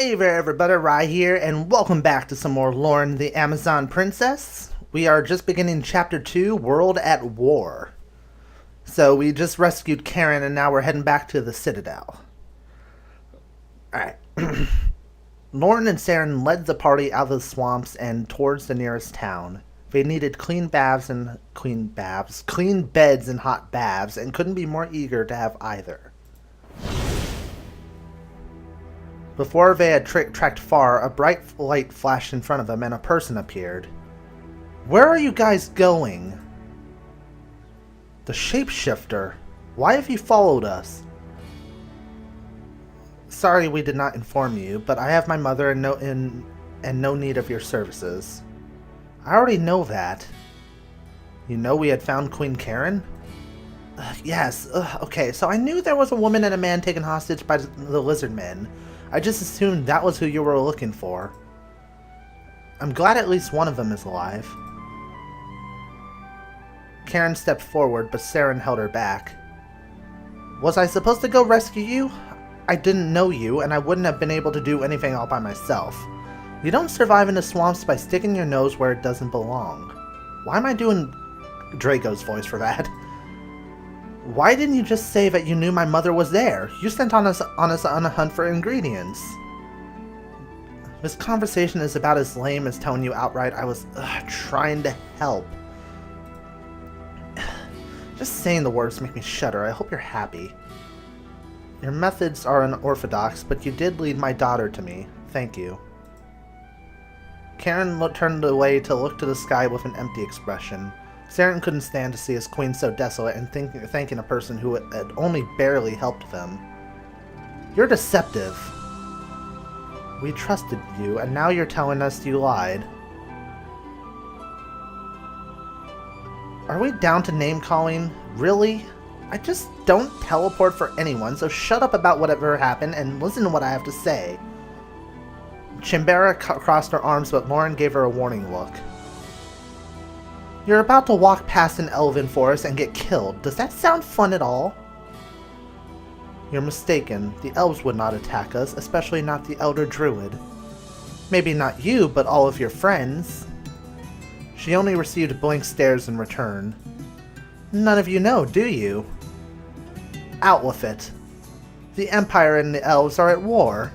Hey there everybody, Rye here, and welcome back to some more Loren the Amazon Princess. We are just beginning Chapter 2, World at War. So we just rescued Karen and now we're heading back to the Citadel. Alright. Loren and Saren led the party out of the swamps and towards the nearest town. They needed clean beds and hot baths, and couldn't be more eager to have either. Before they had tracked far, a bright light flashed in front of them and a person appeared. "Where are you guys going?" "The shapeshifter. Why have you followed us?" "Sorry we did not inform you, but I have my mother and no need of your services." "I already know that." "You know we had found Queen Karen?" Yes, okay, so I knew there was a woman and a man taken hostage by the lizard men. I just assumed that was who you were looking for. I'm glad at least one of them is alive." Karen stepped forward, but Saren held her back. "Was I supposed to go rescue you? I didn't know you, and I wouldn't have been able to do anything all by myself. You don't survive in the swamps by sticking your nose where it doesn't belong." Why am I doing Draco's voice for that? "Why didn't you just say that you knew my mother was there? You sent us on a hunt for ingredients." This conversation is about as lame as telling you outright I was trying to help. Just saying the words make me shudder. I hope you're happy. Your methods are unorthodox, but you did lead my daughter to me. Thank you. Karen turned away to look to the sky with an empty expression. Saren couldn't stand to see his queen so desolate and thanking a person who had only barely helped them. "You're deceptive. We trusted you, and now you're telling us you lied." Are we down to name-calling? Really? I just don't teleport for anyone, so shut up about whatever happened and listen to what I have to say. Chimbera crossed her arms, but Loren gave her a warning look. "You're about to walk past an elven forest and get killed. Does that sound fun at all?" "You're mistaken. The elves would not attack us, especially not the elder druid. Maybe not you, but all of your friends." She only received blank stares in return. "None of you know, do you?" "Out with it. The Empire and the elves are at war."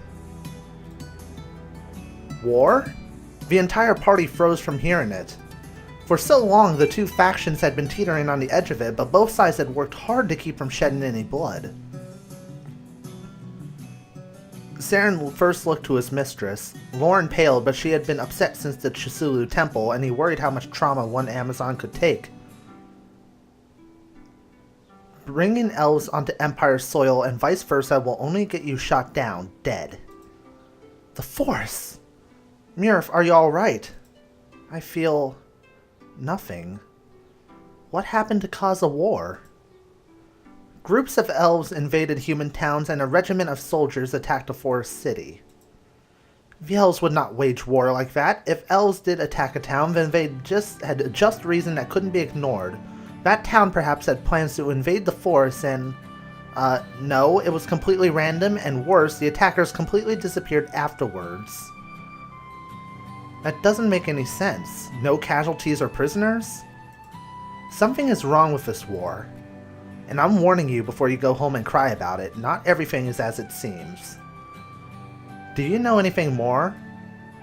"War?" The entire party froze from hearing it. For so long, the two factions had been teetering on the edge of it, but both sides had worked hard to keep from shedding any blood. Saren first looked to his mistress. Loren paled, but she had been upset since the Chisulu temple, and he worried how much trauma one Amazon could take. Bringing elves onto Empire soil and vice versa will only get you shot down, dead. "The Force! Murph, are you alright?" "I feel... nothing." "What happened to cause a war?" "Groups of elves invaded human towns and a regiment of soldiers attacked a forest city." "The elves would not wage war like that. If elves did attack a town, then they had a just reason that couldn't be ignored. That town perhaps had plans to invade the forest and... no, it was completely random, and worse, the attackers completely disappeared afterwards." "That doesn't make any sense. No casualties or prisoners?" "Something is wrong with this war. And I'm warning you before you go home and cry about it. Not everything is as it seems." "Do you know anything more?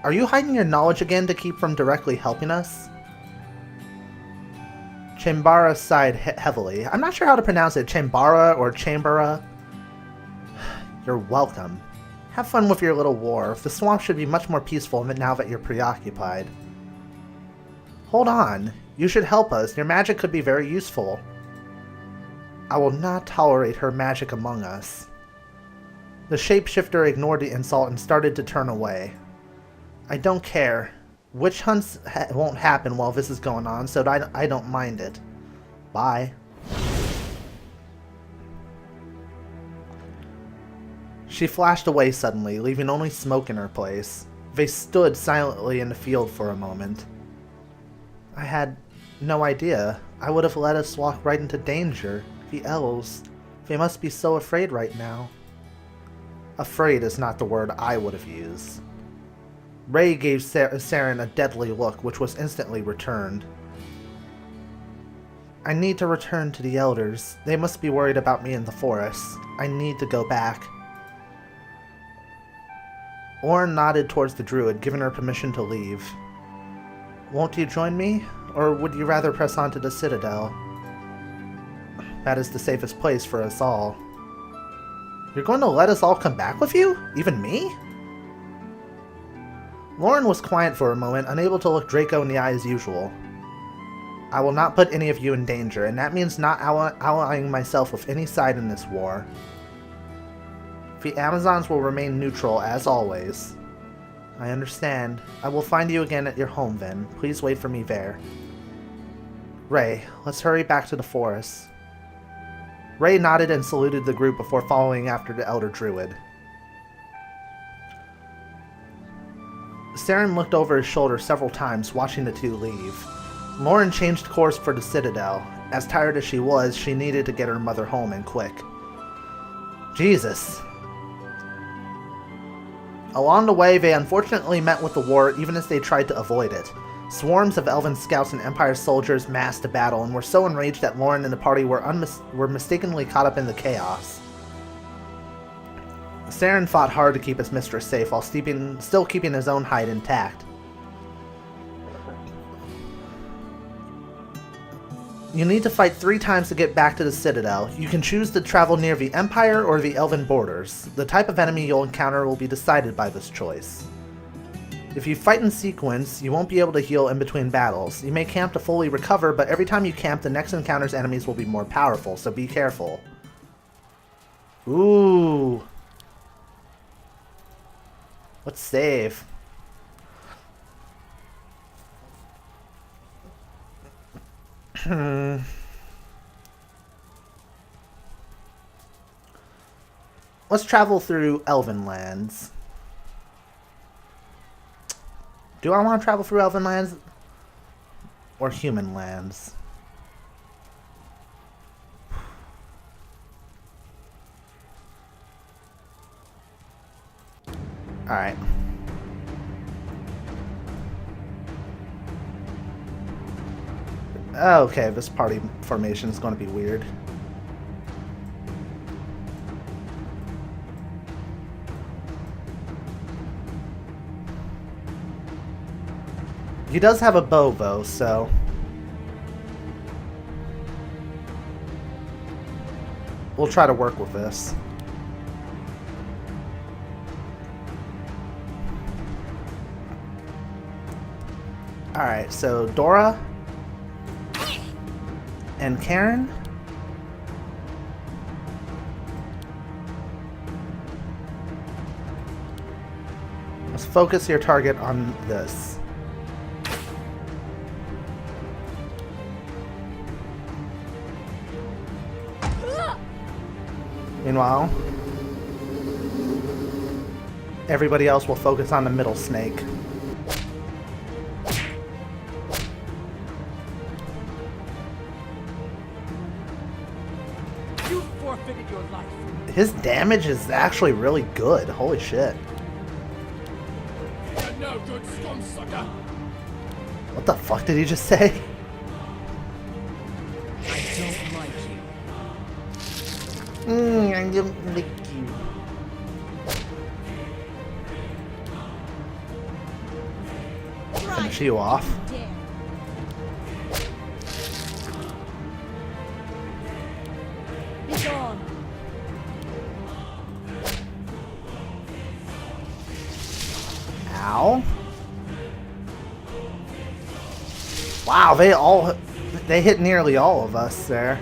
Are you hiding your knowledge again to keep from directly helping us?" Chambara sighed heavily. I'm not sure how to pronounce it. Chambara or Chambara? "You're welcome. Have fun with your little war. The swamp should be much more peaceful now that you're preoccupied." "Hold on. You should help us. Your magic could be very useful." "I will not tolerate her magic among us." The shapeshifter ignored the insult and started to turn away. "I don't care. Witch hunts won't happen while this is going on, so I don't mind it. Bye." She flashed away suddenly, leaving only smoke in her place. They stood silently in the field for a moment. "I had no idea. I would have let us walk right into danger. The elves. They must be so afraid right now." Afraid is not the word I would have used. Ray gave Saren a deadly look, which was instantly returned. I need to return to the elders. They must be worried about me in the forest. I need to go back. Loren nodded towards the druid, giving her permission to leave. Won't you join me? Or would you rather press on to the citadel? That is the safest place for us all. You're going to let us all come back with you? Even me? Loren was quiet for a moment, unable to look Draco in the eye as usual. I will not put any of you in danger, and that means not allying myself with any side in this war. The Amazons will remain neutral, as always. I understand. I will find you again at your home, then. Please wait for me there. Ray, let's hurry back to the forest. Ray nodded and saluted the group before following after the Elder Druid. Saren looked over his shoulder several times, watching the two leave. Loren changed course for the Citadel. As tired as she was, she needed to get her mother home and quick. Jesus. Along the way, they unfortunately met with the war even as they tried to avoid it. Swarms of Elven scouts and Empire soldiers massed to battle and were so enraged that Loren and the party were mistakenly caught up in the chaos. Saren fought hard to keep his mistress safe while still keeping his own hide intact. You need to fight 3 times to get back to the Citadel. You can choose to travel near the Empire or the Elven borders. The type of enemy you'll encounter will be decided by this choice. If you fight in sequence, you won't be able to heal in between battles. You may camp to fully recover, but every time you camp, the next encounter's enemies will be more powerful, so be careful. Ooh. Let's save. Let's travel through Elven lands. Do I want to travel through Elven lands or human lands? Alright. Okay, this party formation is going to be weird. He does have a bow, though, so... we'll try to work with this. Alright, so Dora... and Karen? Let's focus your target on this. Meanwhile, everybody else will focus on the middle snake. You forfeited your life. His damage is actually really good. Holy shit. You're no good, scum sucker. What the fuck did he just say? I don't like you. I don't like you. Finish you off. Be gone. Ow. Wow, they hit nearly all of us there.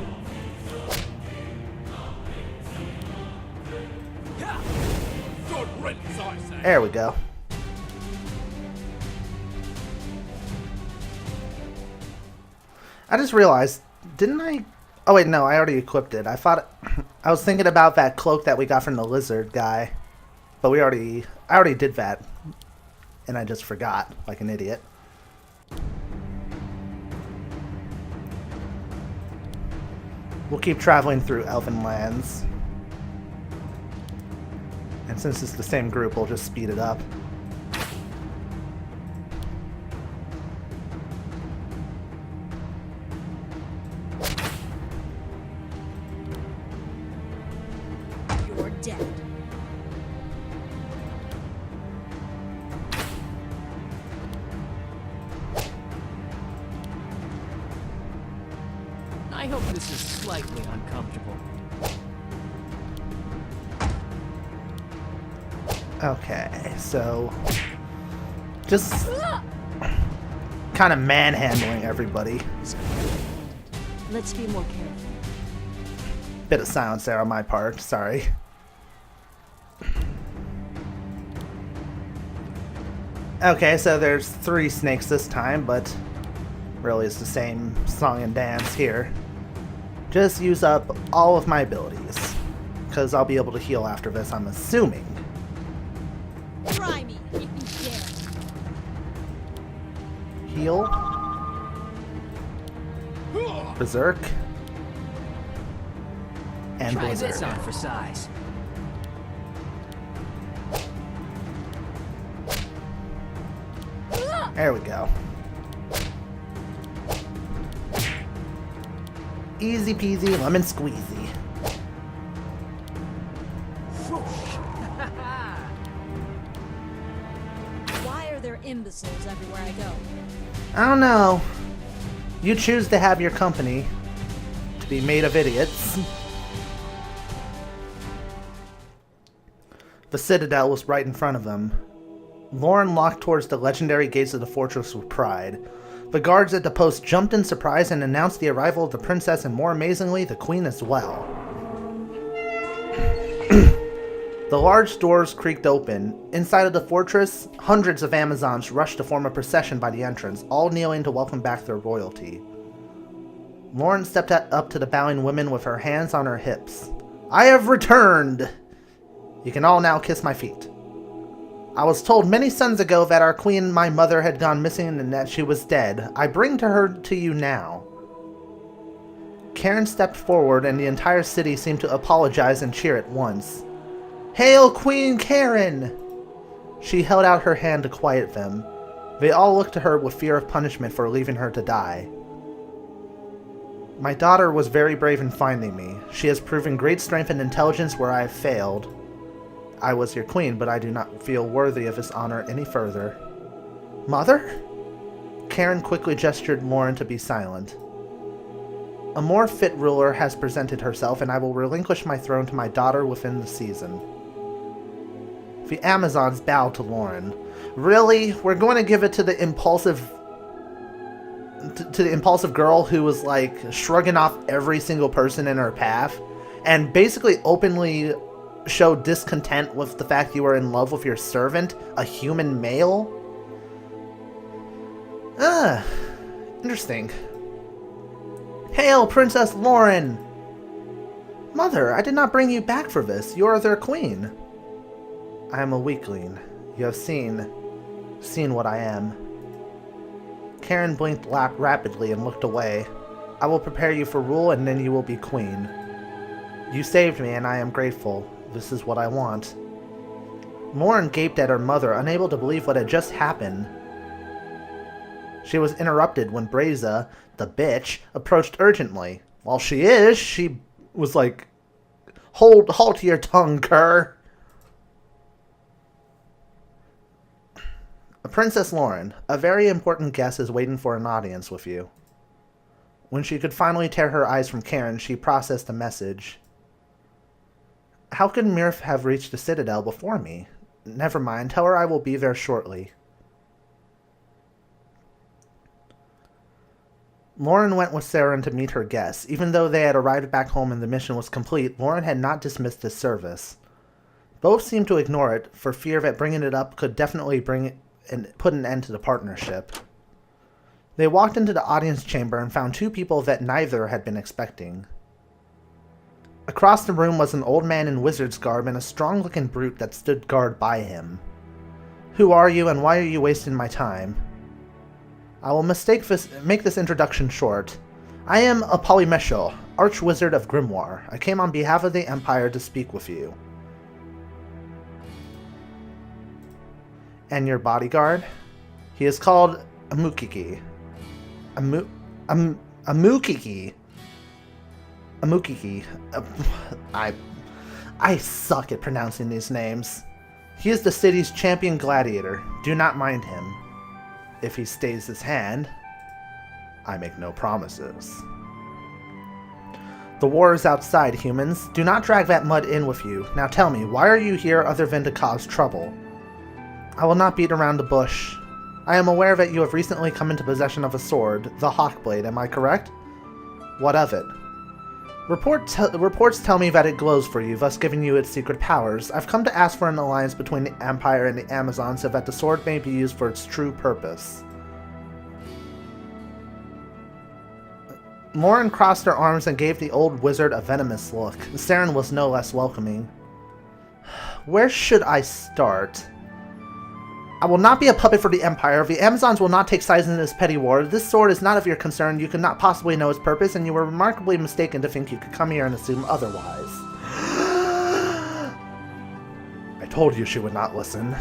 Good riddance, I say. There we go. I just realized, didn't I? Oh wait, no, I already equipped it. I was thinking about that cloak that we got from the lizard guy, but I already did that, and I just forgot, like an idiot. We'll keep traveling through Elven lands. And since it's the same group, we'll just speed it up. You're dead. I hope this is slightly uncomfortable. Okay, so just kind of manhandling everybody. Let's be more careful. Bit of silence there on my part, sorry. Okay, so there's 3 snakes this time, but really it's the same song and dance here. Just use up all of my abilities, because I'll be able to heal after this, I'm assuming. Try me if you dare. Heal. Berserk. And Try Blizzard. this on for size. There we go. Easy peasy, lemon squeezy. Why are there imbeciles everywhere I go? I don't know. You choose to have your company to be made of idiots. The Citadel was right in front of them. Loren walked towards the legendary gates of the fortress with pride. The guards at the post jumped in surprise and announced the arrival of the princess and, more amazingly, the queen as well. The large doors creaked open. Inside of the fortress, hundreds of Amazons rushed to form a procession by the entrance, all kneeling to welcome back their royalty. Loren stepped up to the bowing women with her hands on her hips. "I have returned! You can all now kiss my feet. I was told many suns ago that our queen, my mother, had gone missing and that she was dead. I bring her to you now." Karen stepped forward and the entire city seemed to apologize and cheer at once. "Hail Queen Karen!" She held out her hand to quiet them. They all looked to her with fear of punishment for leaving her to die. "My daughter was very brave in finding me. She has proven great strength and intelligence where I have failed. I was your queen, but I do not feel worthy of this honor any further." "Mother?" Karen quickly gestured Loren to be silent. "A more fit ruler has presented herself, and I will relinquish my throne to my daughter within the season." The Amazons bowed to Loren. "Really? We're going to give it to the impulsive girl who was like shrugging off every single person in her path and basically openly showed discontent with the fact you were in love with your servant, a human male?" Interesting. "Hail, Princess Loren!" "Mother, I did not bring you back for this. You are their queen." "I am a weakling. You have seen what I am." Karen blinked rapidly and looked away. "I will prepare you for rule and then you will be queen. You saved me and I am grateful. This is what I want." Loren gaped at her mother, unable to believe what had just happened. She was interrupted when Breza, the bitch, approached urgently. "Well, she was like, Halt your tongue, cur." "Princess Loren, a very important guest is waiting for an audience with you." When she could finally tear her eyes from Karen, she processed the message. "How could Mirf have reached the Citadel before me? Never mind, tell her I will be there shortly." Loren went with Saren to meet her guests. Even though they had arrived back home and the mission was complete, Loren had not dismissed this service. Both seemed to ignore it, for fear that bringing it up could definitely put an end to the partnership. They walked into the audience chamber and found 2 people that neither had been expecting. Across the room was an old man in wizard's garb and a strong-looking brute that stood guard by him. "Who are you and why are you wasting my time?" "I will make this introduction short. I am a Polymesho, Archwizard of Grimoire. I came on behalf of the Empire to speak with you." And your bodyguard? He is called Amukiki. Amukiki. Amukiki. I suck at pronouncing these names. He is the city's champion gladiator. Do not mind him. If he stays his hand, I make no promises. The war is outside, humans. Do not drag that mud in with you. Now tell me, why are you here other than to cause trouble? I will not beat around the bush. I am aware that you have recently come into possession of a sword, the Hawkblade, am I correct? What of it? Reports tell me that it glows for you, thus giving you its secret powers. I've come to ask for an alliance between the Empire and the Amazon so that the sword may be used for its true purpose. Loren crossed her arms and gave the old wizard a venomous look. Saren was no less welcoming. Where should I start? I will not be a puppet for the Empire. The Amazons will not take sides in this petty war. This sword is not of your concern. You could not possibly know its purpose, and you were remarkably mistaken to think you could come here and assume otherwise. I told you she would not listen.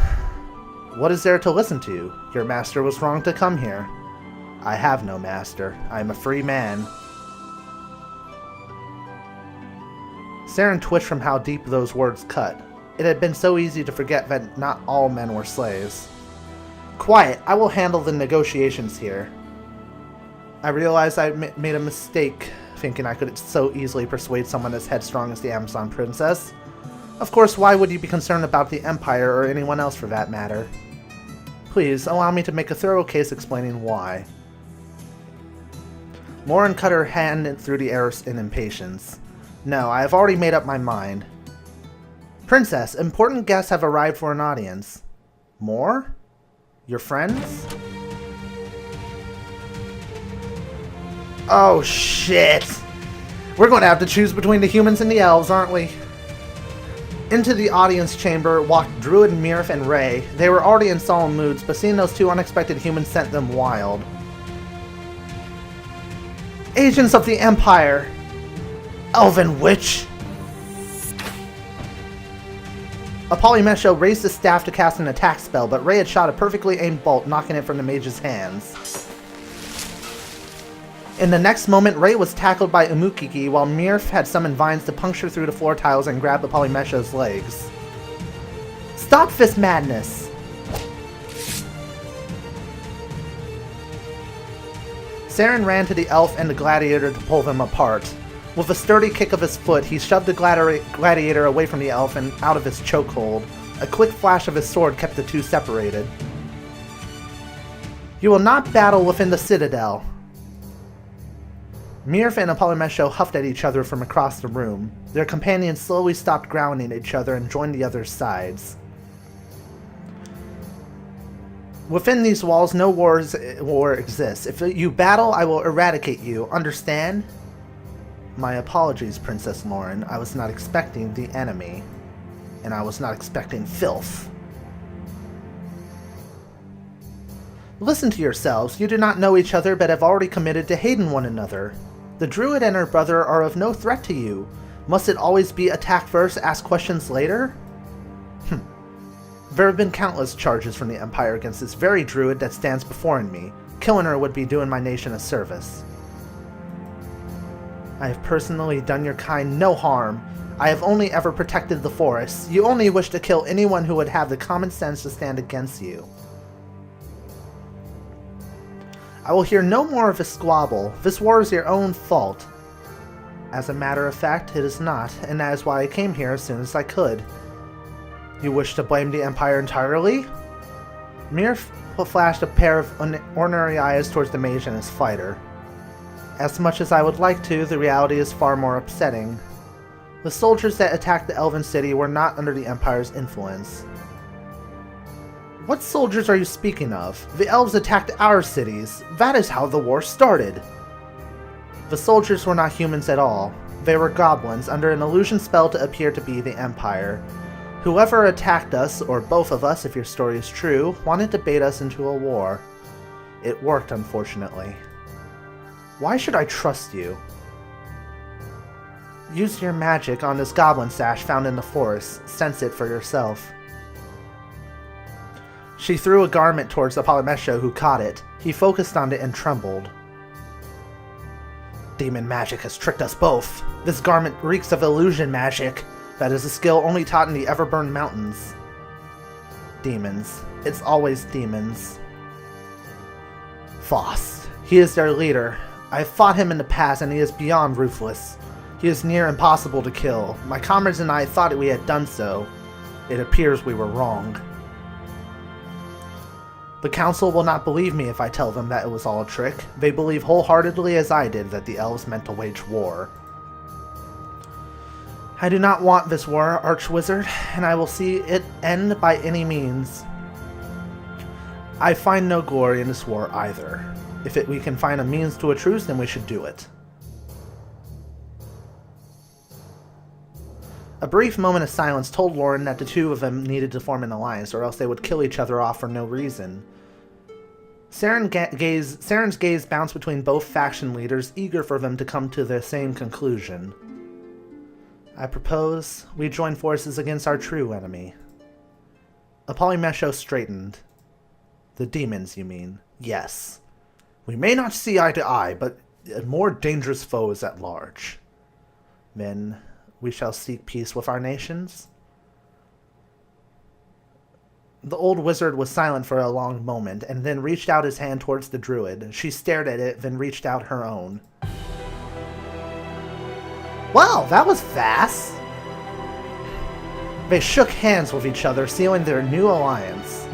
What is there to listen to? Your master was wrong to come here. I have no master. I am a free man. Saren twitched from how deep those words cut. It had been so easy to forget that not all men were slaves. Quiet, I will handle the negotiations here. I realized I made a mistake thinking I could so easily persuade someone as headstrong as the Amazon princess. Of course, why would you be concerned about the Empire or anyone else for that matter? Please, allow me to make a thorough case explaining why. Loren cut her hand through the air in impatience. No, I have already made up my mind. Princess, important guests have arrived for an audience. More? Your friends? Oh shit! We're going to have to choose between the humans and the elves, aren't we? Into the audience chamber walked Druid, Mirf, and Ray. They were already in solemn moods, but seeing those two unexpected humans sent them wild. Agents of the Empire! Elven witch! Polymesho raised his staff to cast an attack spell, but Ray had shot a perfectly aimed bolt, knocking it from the mage's hands. In the next moment, Ray was tackled by Umukiki, while Mirf had summoned vines to puncture through the floor tiles and grab the Polymesho's legs. Stop this madness! Saren ran to the elf and the gladiator to pull them apart. With a sturdy kick of his foot, he shoved the gladiator away from the elf and out of his chokehold. A quick flash of his sword kept the two separated. You will not battle within the citadel. Mirf and Polymesho huffed at each other from across the room. Their companions slowly stopped growling at each other and joined the other's sides. Within these walls, no war exists. If you battle, I will eradicate you. Understand? My apologies, Princess Loren. I was not expecting the enemy. And I was not expecting filth. Listen to yourselves. You do not know each other, but have already committed to hating one another. The druid and her brother are of no threat to you. Must it always be attack first, ask questions later? There have been countless charges from the Empire against this very druid that stands before me. Killing her would be doing my nation a service. I have personally done your kind no harm. I have only ever protected the forests. You only wish to kill anyone who would have the common sense to stand against you. I will hear no more of this squabble. This war is your own fault. As a matter of fact, it is not, and that is why I came here as soon as I could. You wish to blame the Empire entirely? Mirf flashed a pair of ordinary eyes towards the mage and his fighter. As much as I would like to, the reality is far more upsetting. The soldiers that attacked the Elven City were not under the Empire's influence. What soldiers are you speaking of? The elves attacked our cities. That is how the war started. The soldiers were not humans at all. They were goblins, under an illusion spell to appear to be the Empire. Whoever attacked us, or both of us if your story is true, wanted to bait us into a war. It worked, unfortunately. Why should I trust you? Use your magic on this goblin sash found in the forest. Sense it for yourself. She threw a garment towards Apollymesho, who caught it. He focused on it and trembled. Demon magic has tricked us both. This garment reeks of illusion magic. That is a skill only taught in the Everburn Mountains. Demons. It's always demons. Faust. He is their leader. I have fought him in the past, and he is beyond ruthless. He is near impossible to kill. My comrades and I thought we had done so. It appears we were wrong. The council will not believe me if I tell them that it was all a trick. They believe wholeheartedly as I did that the elves meant to wage war. I do not want this war, Archwizard, and I will see it end by any means. I find no glory in this war either. If we can find a means to a truce, then we should do it. A brief moment of silence told Loren that the two of them needed to form an alliance, or else they would kill each other off for no reason. Saren's gaze bounced between both faction leaders, eager for them to come to the same conclusion. I propose we join forces against our true enemy. Apollymesho straightened. The demons, you mean? Yes. We may not see eye to eye, but more dangerous foes at large. Then we shall seek peace with our nations? The old wizard was silent for a long moment, and then reached out his hand towards the druid. She stared at it, then reached out her own. Wow, that was fast! They shook hands with each other, sealing their new alliance.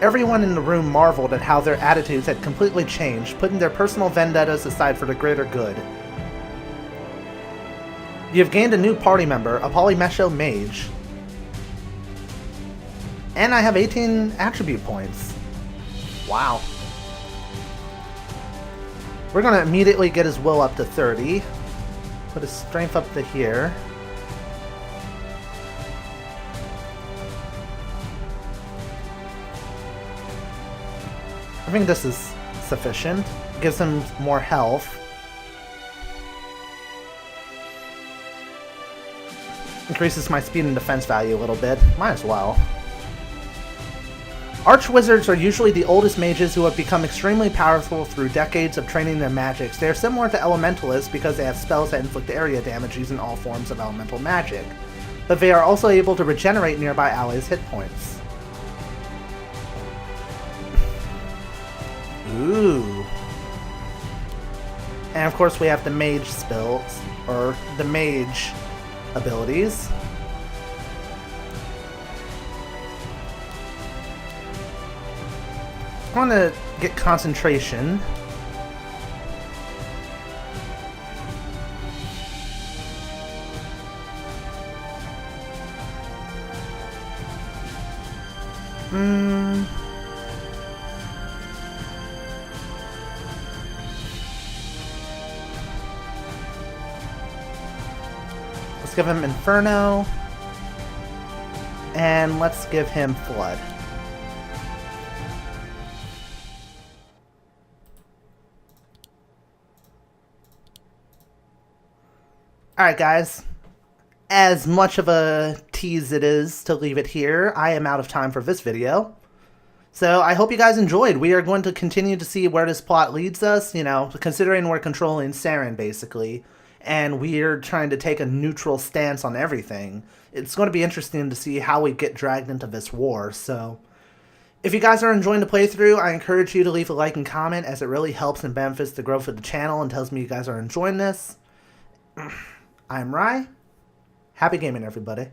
Everyone in the room marveled at how their attitudes had completely changed, putting their personal vendettas aside for the greater good. You have gained a new party member, Apollymesho Mage. And I have 18 attribute points. Wow. We're going to immediately get his will up to 30. Put his strength up to here. I think this is sufficient. Gives him more health. Increases my speed and defense value a little bit. Might as well. Archwizards are usually the oldest mages who have become extremely powerful through decades of training their magics. They are similar to elementalists because they have spells that inflict area damage using all forms of elemental magic. But they are also able to regenerate nearby allies' hit points. Ooh. And of course we have the mage spells, or the mage abilities. I want to get concentration. Let's give him Inferno. And let's give him Flood. Alright guys, as much of a tease it is to leave it here, I am out of time for this video. So I hope you guys enjoyed. We are going to continue to see where this plot leads us, you know, considering we're controlling Saren basically, and we're trying to take a neutral stance on everything. It's going to be interesting to see how we get dragged into this war, so if you guys are enjoying the playthrough, I encourage you to leave a like and comment, as it really helps and benefits the growth of the channel and tells me you guys are enjoying this. I'm Rye. Happy gaming, everybody.